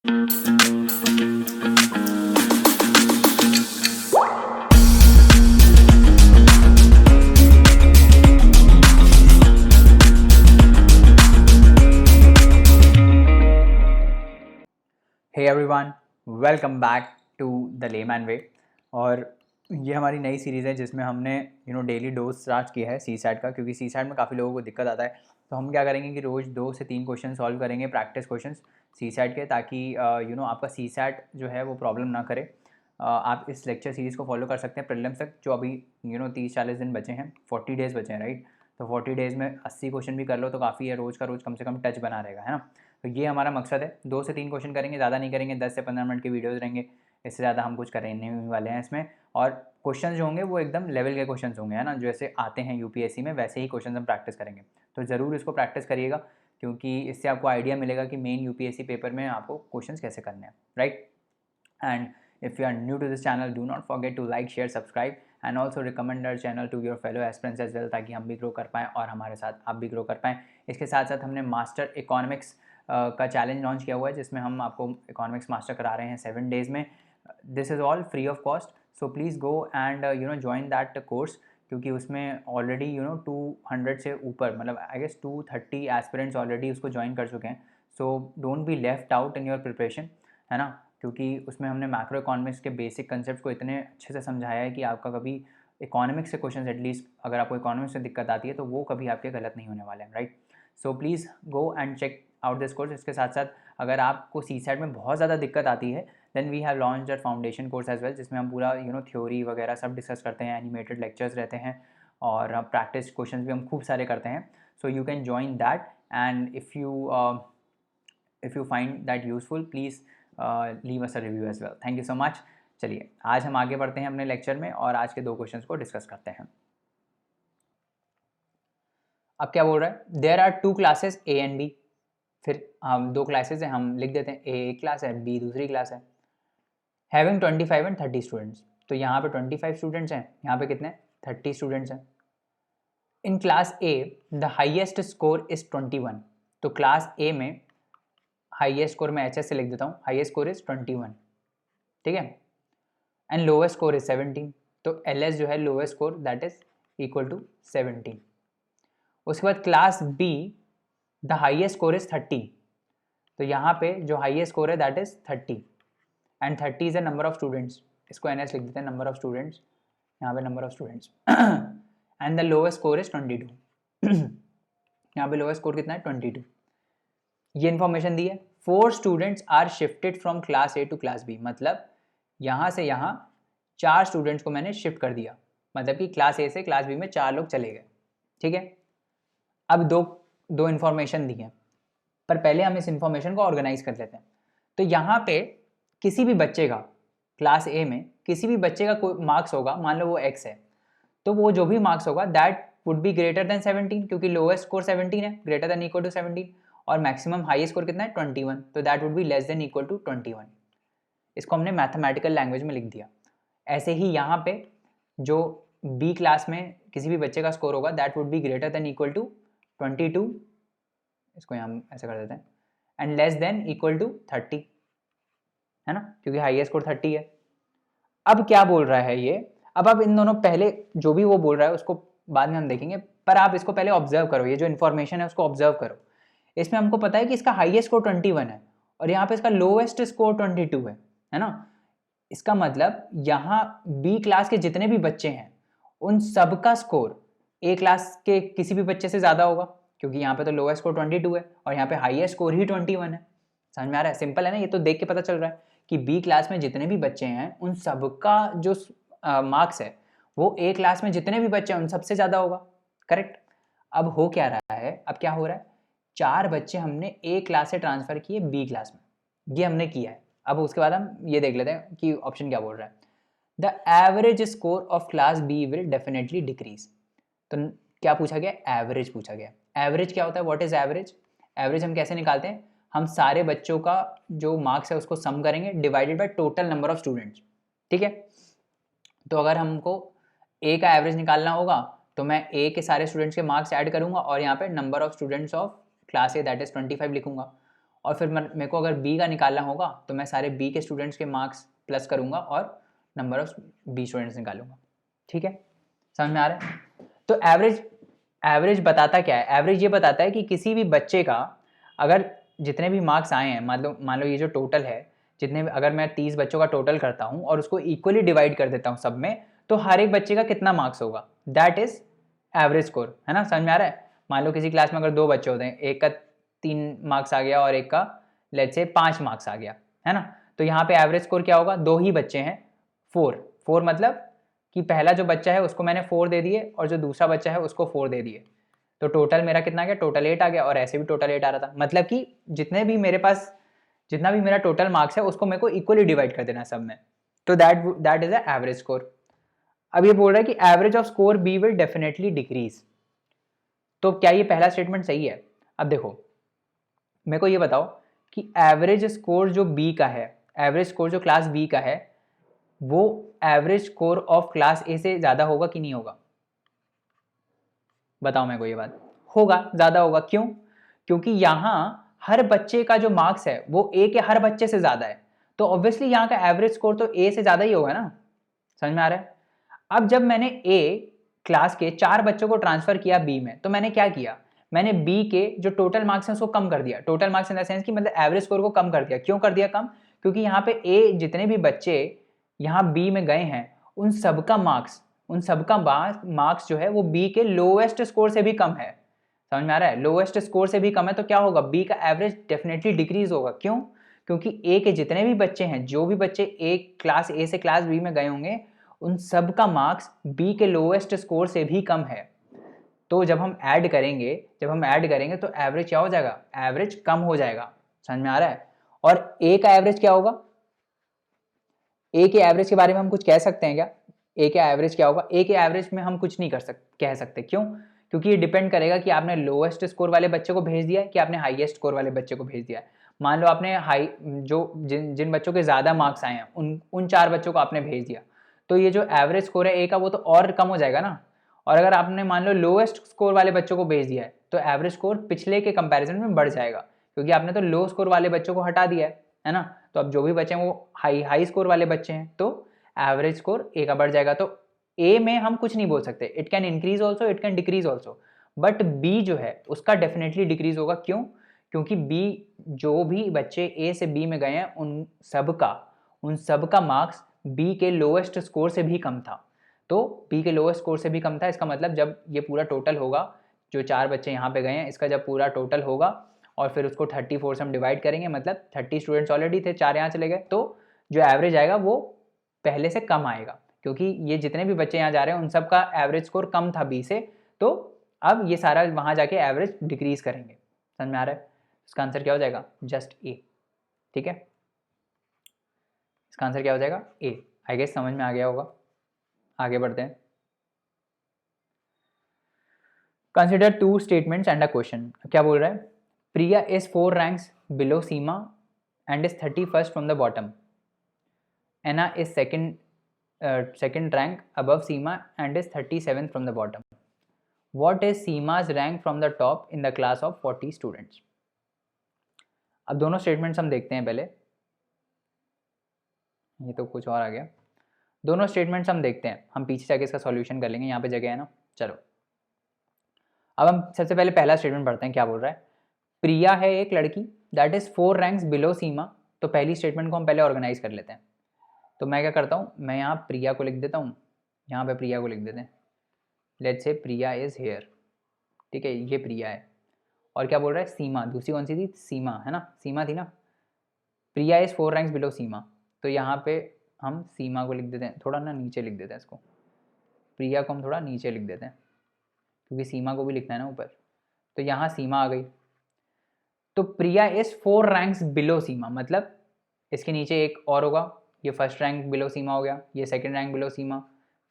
Hey everyone, welcome back to the layman way. और ये हमारी नई सीरीज़ है जिसमें हमने डेली डोज स्टार्ट किया है सीसैट का, क्योंकि सीसैट में काफ़ी लोगों को दिक्कत आता है। तो हम क्या करेंगे कि रोज़ 2 से 3 क्वेश्चन सॉल्व करेंगे, प्रैक्टिस क्वेश्चंस सीसैट के, ताकि आपका सीसैट जो है वो प्रॉब्लम ना करे। आप इस लेक्चर सीरीज़ को फॉलो कर सकते हैं प्रीलिम्स तक, जो अभी 30-40 दिन बचे हैं, 40 डेज़ बचे हैं, राइट। तो 40 डेज़ में 80 क्वेश्चन भी कर लो तो काफ़ी है, रोज़ का रोज़ कम से कम टच बना रहेगा, है ना। तो ये हमारा मकसद है। 2 से 3 क्वेश्चन करेंगे, ज़्यादा नहीं करेंगे। 10 से 15 मिनट के वीडियोज़ रहेंगे, इससे ज़्यादा हम कुछ करने नहीं वाले हैं इसमें। और क्वेश्चन जो होंगे वो एकदम लेवल के क्वेश्चन होंगे, है ना, जैसे आते हैं यूपीएससी में, वैसे ही क्वेश्चन हम प्रैक्टिस करेंगे। तो ज़रूर इसको प्रैक्टिस करिएगा, क्योंकि इससे आपको आइडिया मिलेगा कि मेन यूपीएससी पेपर में आपको क्वेश्चन कैसे करने हैं, right. And if you are new to this channel, do not forget to like, share, subscribe and also recommend our channel to your fellow aspirants as well, ताकि हम भी grow कर पाएँ और हमारे साथ आप भी ग्रो कर पाएँ। इसके साथ साथ हमने मास्टर इकोनॉमिक्स का चैलेंज लॉन्च किया हुआ है, जिसमें हम आपको इकोनॉमिक्स मास्टर करा रहे हैं 7 डेज़ में। This is all free of cost, so please go and join that course, क्योंकि उसमें ऑलरेडी 200 से ऊपर, मतलब आई गेस 230 एस्पिरेंट्स ऑलरेडी उसको ज्वाइन कर चुके हैं। So don't be left out in your preparation, है ना, क्योंकि उसमें हमने मैक्रो इकोनॉमिक्स के बेसिक कंसेप्ट को इतने अच्छे से समझाया है कि आपका कभी इकोनॉमिक्स से क्वेश्चन, एटलीस्ट अगर आपको इकोनॉमिक्स से दिक्कत आती है तो वो कभी आपके गलत नहीं होने वाले हैं, right. So please go and check out this course. इसके साथ साथ अगर आपको सीसैट में बहुत ज़्यादा दिक्कत आती है, then we have launch that foundation course as well, जिसमें हम पूरा थ्योरी वगैरह सब डिस्कस करते हैं, एनिमेटेड लेक्चर्स रहते हैं और प्रैक्टिस क्वेश्चन भी हम खूब सारे करते हैं। So you can join that, and if you find that useful, please leave us a review as well. Thank you so much. चलिए आज हम आगे बढ़ते हैं अपने लेक्चर में और आज के 2 क्वेश्चंस को डिस्कस करते हैं। अब क्या बोल रहा है, there are 2 classes A and B. फिर हम 2 क्लासेस हैं, हम लिख देते हैं ए एक क्लास है, बी दूसरी क्लास है। हैविंग 25 एंड 30 स्टूडेंट्स, तो यहाँ पे 25 स्टूडेंट्स हैं, यहाँ पे कितने 30 स्टूडेंट्स हैं। In class A the highest score is 21, तो क्लास ए में हाइएस्ट स्कोर में एच एस से लिख देता हूँ, हाइएस्ट स्कोर इज 21, ठीक है। एंड लोएस्ट स्कोर इज 17, तो एल एस जो है lowest score that is equal to 17। उसके बाद class B the highest score is 30, तो यहाँ पे जो हाइएस्ट स्कोर है that is 30 and 30 is a number of students, इसको एन एस लिख देते हैं, नंबर ऑफ स्टूडेंट्स, यहाँ पे number of students. And the lowest score is 22, यहाँ पे लोएस्ट स्कोर कितना है 22। ये इन्फॉर्मेशन दी है। 4 students are shifted from class A to class B, मतलब यहाँ से यहाँ 4 स्टूडेंट्स को मैंने शिफ्ट कर दिया, मतलब कि क्लास ए से क्लास बी में 4 लोग चले गए, ठीक है। अब दो इन्फॉर्मेशन दी हैं, पर पहले हम इस इन्फॉर्मेशन को ऑर्गेनाइज कर लेते हैं। तो यहाँ पे किसी भी बच्चे का, क्लास ए में किसी भी बच्चे का कोई मार्क्स होगा, मान लो वो एक्स है, तो वो जो भी मार्क्स होगा that would be greater then 17, क्योंकि लोएस्ट स्कोर 17 है, ग्रेटर देन इक्वल टू 17, और मैक्सिमम हाईएस्ट स्कोर कितना है 21, तो that would be less than equal to 21। इसको हमने मैथमेटिकल लैंग्वेज में लिख दिया। ऐसे ही यहाँ पे जो बी क्लास में किसी भी बच्चे का स्कोर होगा that would be greater than equal to 22, इसको यहाँ हम ऐसे कर देते हैं, and less than equal to 30, है ना, क्योंकि हाईएस्ट स्कोर 30 है। अब क्या बोल रहा है ये, अब आप इन दोनों, पहले जो भी वो बोल रहा है उसको बाद में हम देखेंगे, पर आप इसको पहले ऑब्जर्व करो, ये जो इन्फॉर्मेशन है उसको ऑब्जर्व करो। इसमें हमको पता है कि इसका हाईएस्ट स्कोर 21 है और यहाँ पे इसका लोएस्ट स्कोर 22 है ना। इसका मतलब यहाँ बी क्लास के जितने भी बच्चे हैं उन सब का स्कोर ए क्लास के किसी भी बच्चे से ज़्यादा होगा, क्योंकि यहाँ पे तो लोएस्ट स्कोर 22 है और यहाँ पे हाईएस्ट स्कोर ही 21 है। समझ में आ रहा है, सिंपल है ना, ये तो देख के पता चल रहा है कि बी क्लास में जितने भी बच्चे हैं उन सबका जो मार्क्स है वो ए क्लास में जितने भी बच्चे हैं उन सबसे ज़्यादा होगा, करेक्ट। अब हो क्या रहा है, अब क्या हो रहा है, 4 बच्चे हमने ए क्लास से ट्रांसफ़र किए बी क्लास में, ये हमने किया है। अब उसके बाद हम ये देख लेते हैं कि ऑप्शन क्या बोल रहा है। The average score of class B will definitely decrease, तो क्या पूछा गया, एवरेज पूछा गया। एवरेज क्या होता है, व्हाट इज एवरेज। एवरेज हम कैसे निकालते हैं, हम सारे बच्चों का जो मार्क्स है उसको सम करेंगे divided by total number of students, ठीक है। तो अगर हमको ए का एवरेज निकालना होगा तो मैं ए के सारे स्टूडेंट्स के मार्क्स ऐड करूंगा और यहाँ पे number of students of class A that is 25 लिखूंगा, और फिर मेरे को अगर बी का निकालना होगा तो मैं सारे बी के स्टूडेंट्स के मार्क्स प्लस करूँगा और नंबर ऑफ बी स्टूडेंट्स निकालूंगा। ठीक है, समझ में आ रहा है? तो एवरेज बताता क्या है? एवरेज ये बताता है कि किसी भी बच्चे का अगर जितने भी मार्क्स आए हैं, मान लो ये जो टोटल है, जितने भी, अगर मैं 30 बच्चों का टोटल करता हूँ और उसको इक्वली डिवाइड कर देता हूँ सब में, तो हर एक बच्चे का कितना मार्क्स होगा, दैट इज एवरेज स्कोर। है ना, समझ में आ रहा है? मान लो किसी क्लास में अगर 2 बच्चे होते हैं, एक का 3 मार्क्स आ गया और एक का लेट्स से 5 मार्क्स आ गया, है ना, तो यहाँ पे एवरेज स्कोर क्या होगा? 2 ही बच्चे हैं, 4 मतलब कि पहला जो बच्चा है उसको मैंने 4 दे दिए और जो दूसरा बच्चा है उसको 4 दे दिए, तो टोटल मेरा कितना आ गया? टोटल 8 आ गया, और ऐसे भी टोटल 8 आ रहा था। मतलब कि जितने भी मेरे पास, जितना भी मेरा टोटल मार्क्स है उसको मेरे को इक्वली डिवाइड कर देना सब में, तो that is a average score. अब ये बोल रहा है कि average of score B will definitely decrease. तो क्या ये पहला स्टेटमेंट सही है? अब देखो, मेरे को ये बताओ कि एवरेज स्कोर जो बी का है, एवरेज स्कोर जो क्लास बी का है, वो एवरेज स्कोर ऑफ क्लास ए से ज़्यादा होगा कि नहीं होगा? बताओ मेरे को ये बात। होगा, ज़्यादा होगा। क्यों? क्योंकि यहाँ हर बच्चे का जो मार्क्स है वो ए के हर बच्चे से ज़्यादा है, तो ऑब्वियसली यहाँ का एवरेज स्कोर तो ए से ज़्यादा ही होगा ना। समझ में आ रहा है? अब जब मैंने ए क्लास के 4 बच्चों को ट्रांसफर किया बी में, तो मैंने क्या किया? मैंने बी के जो टोटल मार्क्स हैं उसको कम कर दिया। Total marks in the sense कि मतलब एवरेज स्कोर को कम कर दिया। क्यों कर दिया कम? क्योंकि यहाँ पे ए जितने भी बच्चे यहाँ बी में गए हैं उन सबका मार्क्स जो है वो बी के लोएस्ट स्कोर से भी कम है। समझ में आ रहा है? लोएस्ट स्कोर से भी कम है, तो क्या होगा? बी का एवरेज डेफिनेटली डिक्रीज होगा। क्यों? क्योंकि ए के जितने भी बच्चे हैं, जो भी बच्चे क्लास ए से क्लास बी में गए होंगे, उन सब का मार्क्स बी के लोएस्ट स्कोर से भी कम है। तो जब हम ऐड करेंगे तो एवरेज क्या हो जाएगा? एवरेज कम हो जाएगा। समझ में आ रहा है? और ए का एवरेज क्या होगा? ए के एवरेज के बारे में हम कुछ कह सकते हैं क्या? ए के एवरेज क्या होगा? ए के एवरेज में हम कुछ नहीं कह सकते। क्यों? क्योंकि ये डिपेंड करेगा कि आपने लोएस्ट स्कोर वाले बच्चे को भेज दिया है कि आपने हाईएस्ट स्कोर वाले बच्चे को भेज दिया है। मान लो आपने जिन बच्चों के ज़्यादा मार्क्स आए हैं उन 4 बच्चों को आपने भेज दिया, तो ये जो एवरेज स्कोर है ए का वो तो और कम हो जाएगा ना। और अगर आपने मान लो लोएस्ट स्कोर वाले बच्चों को भेज दिया है तो एवरेज स्कोर पिछले के कंपैरिजन में बढ़ जाएगा, क्योंकि आपने तो लो स्कोर वाले बच्चों को हटा दिया है ना। तो अब जो भी बचे हैं वो हाई स्कोर वाले बच्चे हैं, तो एवरेज स्कोर ए का बढ़ जाएगा। तो ए में हम कुछ नहीं बोल सकते, it can increase also, it can decrease also, but B जो है उसका डेफिनेटली डिक्रीज होगा। क्यों? क्योंकि बी, जो भी बच्चे ए से बी में गए हैं उन सब का मार्क्स बी के लोएस्ट स्कोर से भी कम था। तो बी के लोएस्ट स्कोर से भी कम था, इसका मतलब जब ये पूरा टोटल होगा, जो 4 बच्चे यहाँ पे गए हैं इसका जब पूरा टोटल होगा और फिर उसको 34 से हम डिवाइड करेंगे, मतलब 30 स्टूडेंट्स ऑलरेडी थे, 4 यहाँ चले गए, तो जो एवरेज आएगा वो पहले से कम आएगा, क्योंकि ये जितने भी बच्चे यहाँ जा रहे हैं उन सब का एवरेज स्कोर कम था बी से, तो अब ये सारा वहाँ जाके एवरेज डिक्रीज करेंगे। समझ में आ रहा है? इसका आंसर क्या हो जाएगा? Just a. ठीक है, इसका आंसर क्या हो जाएगा? ए। आई गेस समझ में आ गया होगा। आगे बढ़ते हैं। Consider 2 statements and a question. क्या बोल रहा है? Priya is 4 ranks below Seema and is 31st from the bottom. Anna is second rank above Seema and is 37th from the bottom. What is Seema's rank from the top in the class of 40 students? अब दोनों statements हम देखते हैं पहले। ये तो कुछ और आ गया। दोनों स्टेटमेंट्स हम देखते हैं, हम पीछे जाके इसका सॉल्यूशन कर लेंगे, यहाँ पे जगह है ना। चलो, अब हम सबसे पहले पहला स्टेटमेंट पढ़ते हैं। क्या बोल रहा है? प्रिया है एक लड़की दैट इज 4 रैंक्स बिलो सीमा। तो पहली स्टेटमेंट को हम पहले ऑर्गेनाइज कर लेते हैं। तो मैं क्या करता हूँ, मैं यहाँ प्रिया को लिख देता हूँ, यहाँ पे प्रिया को लिख देते हैं। Let's say Priya is here. ठीक है, ये प्रिया है। और क्या बोल रहा है? सीमा, दूसरी कौन सी थी? सीमा, है ना, सीमा थी ना। प्रिया इज 4 रैंक्स बिलो सीमा, तो यहाँ पे हम सीमा को लिख देते हैं, थोड़ा ना नीचे लिख देते हैं इसको, प्रिया को हम थोड़ा नीचे लिख देते हैं, क्योंकि सीमा को भी लिखना है ना ऊपर। तो यहाँ सीमा आ गई। तो प्रिया इज 4 रैंक्स बिलो सीमा, मतलब इसके नीचे एक और होगा, ये फर्स्ट रैंक बिलो सीमा हो गया, ये सेकंड रैंक बिलो सीमा,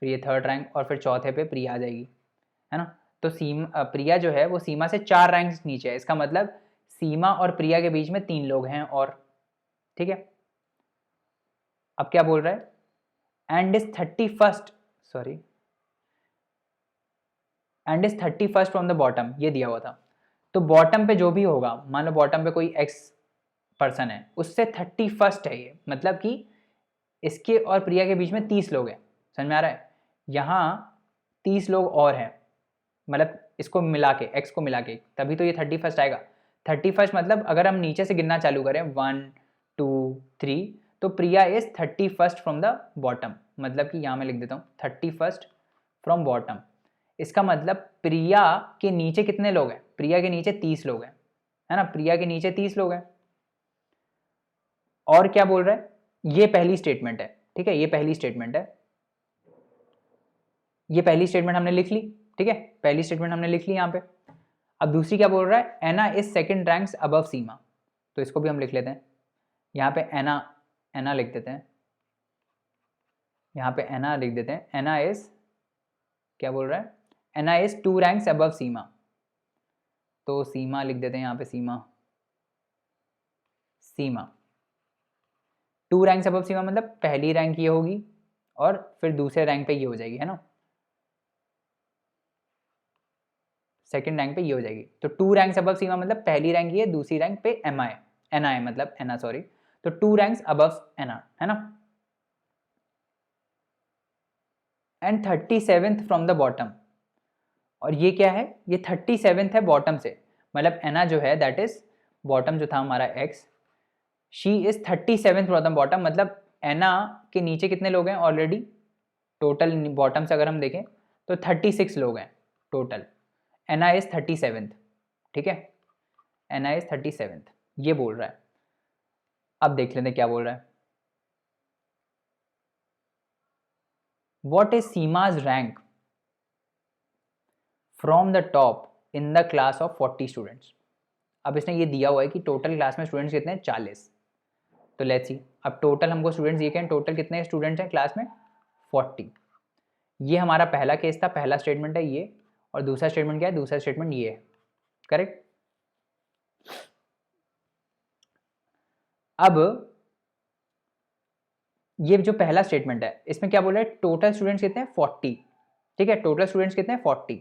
फिर ये थर्ड रैंक, और फिर चौथे पे प्रिया आ जाएगी, है ना। तो प्रिया जो है वो सीमा से 4 रैंक्स नीचे है, इसका मतलब सीमा और प्रिया के बीच में 3 लोग हैं और। ठीक है, अब क्या बोल रहा है? And is 31st from the bottom, ये दिया हुआ था। तो बॉटम पे जो भी होगा, मान लो बॉटम पे कोई एक्स पर्सन है उससे 31st है ये, मतलब कि इसके और प्रिया के बीच में 30 लोग हैं, समझ में आ रहा है। यहाँ 30 लोग और हैं, मतलब इसको मिला के x को मिला के, तभी तो ये 31st आएगा। 31st मतलब अगर हम नीचे से गिनना चालू करें 1 2 3, तो Priya is 31st from the bottom, मतलब कि यहाँ मैं लिख देता हूँ 31st फ्रॉम बॉटम। इसका मतलब प्रिया के नीचे कितने लोग हैं, प्रिया के नीचे 30 लोग हैं, है ना, प्रिया के नीचे 30 लोग हैं। और क्या बोल रहा है, ये पहली स्टेटमेंट है, ठीक है, ये पहली स्टेटमेंट है, ये पहली स्टेटमेंट हमने लिख ली, ठीक है, पहली स्टेटमेंट हमने लिख ली यहाँ पे। अब दूसरी क्या बोल रहा है, एना इज सेकंड रैंक्स अबव सीमा, तो इसको भी हम लिख लेते हैं, यहाँ पे एना, एना लिख देते हैं, यहाँ पे एना लिख देते हैं, एना इज, क्या बोल रहा है, एना इज 2 रैंक्स अबव सीमा, तो सीमा लिख देते हैं यहाँ पे, सीमा, सीमा 2 रैंक्स अबव सीमा मतलब पहली रैंक ये होगी और फिर दूसरे रैंक पे ये हो जाएगी, है ना, सेकंड रैंक पे ये हो जाएगी। तो 2 रैंक्स अबव सीमा मतलब पहली रैंक ये, दूसरी रैंक पे एम आई, एन आई मतलब एना, सॉरी, तो 2 रैंक्स अबव एना, है ना। And 37th from the bottom, और ये क्या है, ये 37th है बॉटम से, मतलब एना जो है दैट इज बॉटम जो था हमारा x, she is 37th from the bottom, मतलब एना के नीचे कितने लोग हैं ऑलरेडी, टोटल बॉटम से अगर हम देखें तो 36 लोग हैं टोटल, एना इज 37th, ठीक है, एना इज 37th, ये बोल रहा है। अब देख लेते हैं क्या बोल रहा है, what is Seema's rank from the top in the class of 40 students. अब इसने ये दिया हुआ है कि टोटल क्लास में स्टूडेंट्स कितने हैं, 40, तो लेट्स सी, अब टोटल हमको स्टूडेंट्स ये कहें, टोटल कितने स्टूडेंट्स हैं क्लास में, 40। ये हमारा पहला केस था, पहला स्टेटमेंट है ये, और दूसरा स्टेटमेंट क्या है, दूसरा स्टेटमेंट ये है, करेक्ट। अब ये जो पहला स्टेटमेंट है इसमें क्या बोल रहा है, टोटल स्टूडेंट्स कितने हैं, 40, ठीक है, टोटल स्टूडेंट्स कितने हैं, 40।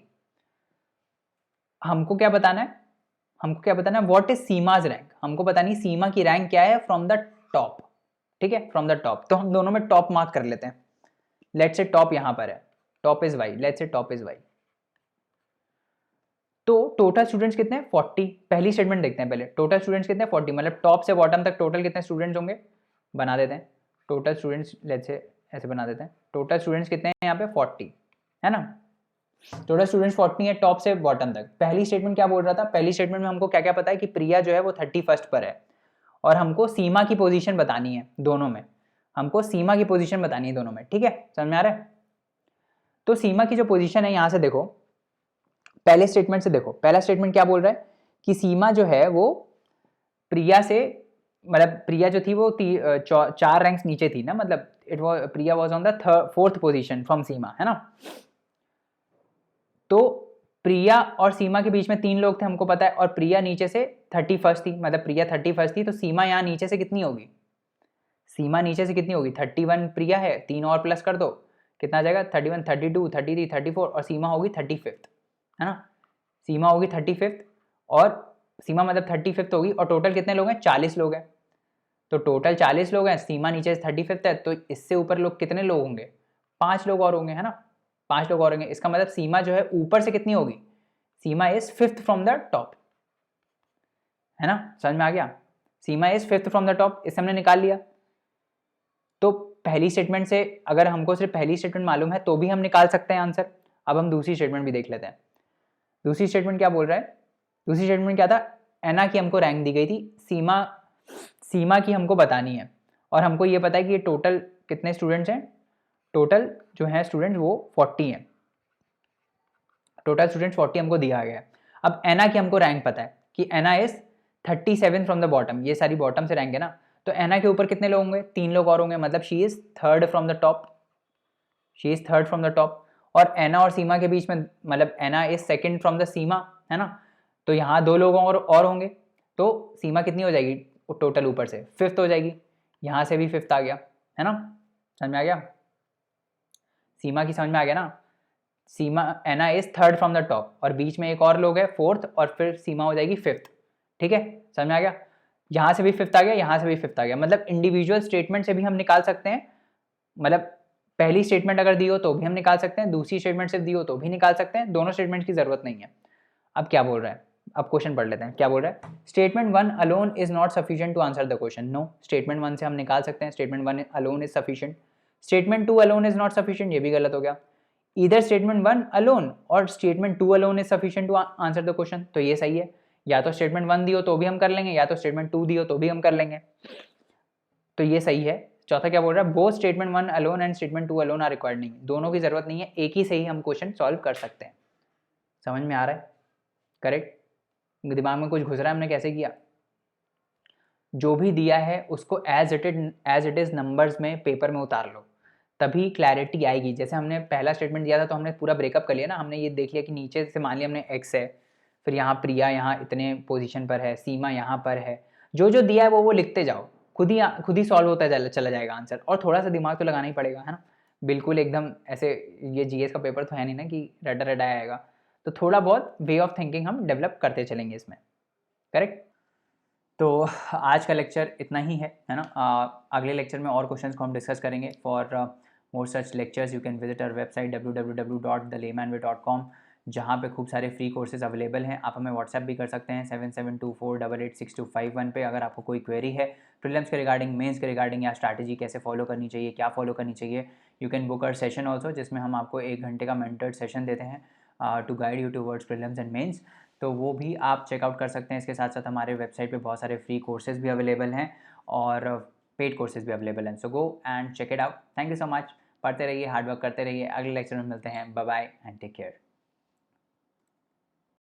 हमको क्या बताना है, हमको क्या बताना है, व्हाट इज सीमाज रैंक, हमको बतानी सीमा की रैंक क्या है फ्रॉम द टॉप, ठीक है, फ्रॉम द टॉप। तो हम दोनों में टॉप मार्क कर लेते हैं, लेट्स से टॉप यहां पर है, top is Y, let's say top is Y. तो टोटल स्टूडेंट्स कितने हैं, 40, पहली स्टेटमेंट देखते हैं पहले, टोटल स्टूडेंट्स कितने हैं, 40, मतलब टॉप से बॉटम तक टोटल कितने स्टूडेंट्स होंगे, बना देते हैं, टोटल स्टूडेंट्स लेट्स से ऐसे बना देते हैं, टोटल स्टूडेंट्स कितने हैं यहाँ पे, 40, है ना, टोटल स्टूडेंट्स 40 है टॉप से बॉटम तक। पहली स्टेटमेंट क्या बोल रहा था, पहली स्टेटमेंट में हमको क्या क्या पता है कि प्रिया जो है वो 31st पर है, और हमको सीमा की पोजीशन बतानी है दोनों में, हमको सीमा की पोजीशन बतानी है दोनों में, ठीक है, समझ में आ रहा है। तो सीमा की जो पोजीशन है यहाँ से देखो, पहले स्टेटमेंट से देखो, पहला स्टेटमेंट क्या बोल रहा है कि सीमा जो है वो प्रिया से, मतलब प्रिया जो थी वो 4 रैंक्स नीचे थी ना, मतलब it was, Priya was on the 4th position from Seema, है ना। तो प्रिया और सीमा के बीच में 3 लोग थे हमको पता है, और प्रिया नीचे से 31st थी, मतलब प्रिया 31st थी, तो सीमा यहाँ नीचे से कितनी होगी, सीमा नीचे से कितनी होगी, 31 प्रिया है, 3 और प्लस कर दो, कितना आ जाएगा, 31 32 33 34, और सीमा होगी 35th, है ना, सीमा होगी 35th, और सीमा मतलब 35th होगी, और टोटल कितने लोग हैं, 40 लोग हैं, तो टोटल 40 लोग हैं, सीमा नीचे से 35th है, तो इससे ऊपर लोग कितने लोग होंगे, 5 लोग और होंगे, है ना, 5 लोग और होंगे। इसका मतलब सीमा जो है ऊपर से कितनी होगी, Seema is 5th from the top, है ना, समझ में आ गया, Seema is 5th from the top, इसे हमने निकाल लिया। तो पहली स्टेटमेंट से अगर हमको सिर्फ पहली स्टेटमेंट मालूम है तो भी हम निकाल सकते हैं आंसर। अब हम दूसरी स्टेटमेंट भी देख लेते हैं, दूसरी स्टेटमेंट क्या बोल रहा है, दूसरी स्टेटमेंट क्या था, एना की हमको रैंक दी गई थी, सीमा की हमको बतानी है, और हमको ये पता है कि ये टोटल कितने स्टूडेंट्स हैं, टोटल जो है स्टूडेंट्स वो 40 हैं, टोटल स्टूडेंट्स 40 हमको दिया गया है। अब एना की हमको रैंक पता है कि एना इज 37 फ्रॉम द बॉटम, ये सारी बॉटम से रैंक है ना, तो एना के ऊपर कितने लोग होंगे, 3 लोग और होंगे, मतलब she is 3rd from the top, she is 3rd from the top. और एना और सीमा के बीच में, मतलब एना इज 2nd फ्रॉम द सीमा, है ना, तो यहाँ 2 लोग और होंगे, तो सीमा कितनी हो जाएगी टोटल ऊपर से, 5th हो जाएगी, यहाँ से भी 5th आ गया, है ना, समझ में आ गया, सीमा की समझ में आ गया ना, Seema Anna is 3rd from the top, और बीच में एक और लोग है 4th, और फिर सीमा हो जाएगी 5th, ठीक है, समझ में आ गया। यहाँ से भी फिफ्थ आ गया, यहाँ से भी फिफ्थ आ गया, मतलब इंडिविजुअल स्टेटमेंट से भी हम निकाल सकते हैं, मतलब पहली स्टेटमेंट अगर दी हो तो भी हम निकाल सकते हैं, दूसरी स्टेटमेंट से दी हो तो भी निकाल सकते हैं, दोनों स्टेटमेंट की जरूरत नहीं है। अब क्या बोल रहा है, अब क्वेश्चन पढ़ लेते हैं क्या बोल रहा है। Statement 1 alone is not sufficient to answer the question. No, statement 1 से हम निकाल सकते हैं statement 1 alone is sufficient. Statement 2 alone is not sufficient, ये भी गलत हो गया। इधर स्टेटमेंट 1 अलोन और statement 2 alone is sufficient to answer the question, तो ये सही है। या तो स्टेटमेंट 1 दी हो तो भी हम कर लेंगे, या तो स्टेटमेंट 2 दी हो तो भी हम कर लेंगे, तो ये सही है। चौथा क्या बोल रहा है, both statement 1 alone and statement 2 alone are required. नहीं, दोनों की जरूरत नहीं है, एक ही से ही हम क्वेश्चन सॉल्व कर सकते हैं। समझ में आ रहा है? करेक्ट। दिमाग में कुछ घुस रहा है हमने कैसे किया? जो भी दिया है उसको एज इट इज नंबर्स में पेपर में उतार लो, तभी क्लैरिटी आएगी। जैसे हमने पहला स्टेटमेंट दिया था तो हमने पूरा ब्रेकअप कर लिया ना, हमने ये देख लिया कि नीचे से मान लिया हमने एक्स है, फिर यहाँ प्रिया यहाँ इतने पोजीशन पर है, सीमा यहाँ पर है, जो जो दिया है वो लिखते जाओ, खुद ही सॉल्व होता चला जाएगा आंसर। और थोड़ा सा दिमाग तो लगाना ही पड़ेगा, है ना, बिल्कुल एकदम ऐसे ये जीएस का पेपर तो है नहीं ना कि रटा रटा आएगा, तो थोड़ा बहुत वे ऑफ थिंकिंग हम डेवलप करते चलेंगे इसमें। करेक्ट। तो आज का लेक्चर इतना ही है ना। अगले लेक्चर में और क्वेश्चंस को हम डिस्कस करेंगे। For more such lectures you can visit our website www.thelaymanway.com, जहाँ पे खूब सारे फ्री कोर्सेज अवेलेबल हैं। आप हमें व्हाट्सएप भी कर सकते हैं 7724886251 पे, अगर आपको कोई क्वेरी है प्रीलिम्स के रिगार्डिंग, मेंस के रिगार्डिंग, या स्ट्रैटेजी कैसे फॉलो करनी चाहिए, क्या फॉलो करनी चाहिए। You can book our session also, जिसमें हम आपको 1 घंटे का मेंटर्ड सेशन देते हैं to guide you towards prelims and mains, तो वो भी आप चेकआउट कर सकते हैं। इसके साथ साथ हमारे वेबसाइट पे बहुत सारे फ्री कोर्सेज भी अवेलेबल हैं और पेड कोर्सेज भी अवेलेबल हैं, so go and check it out. Thank you so much. पढ़ते रहिए, हार्ड वर्क करते रहिए। अगले लेक्चर में मिलते हैं। Bye bye and take care.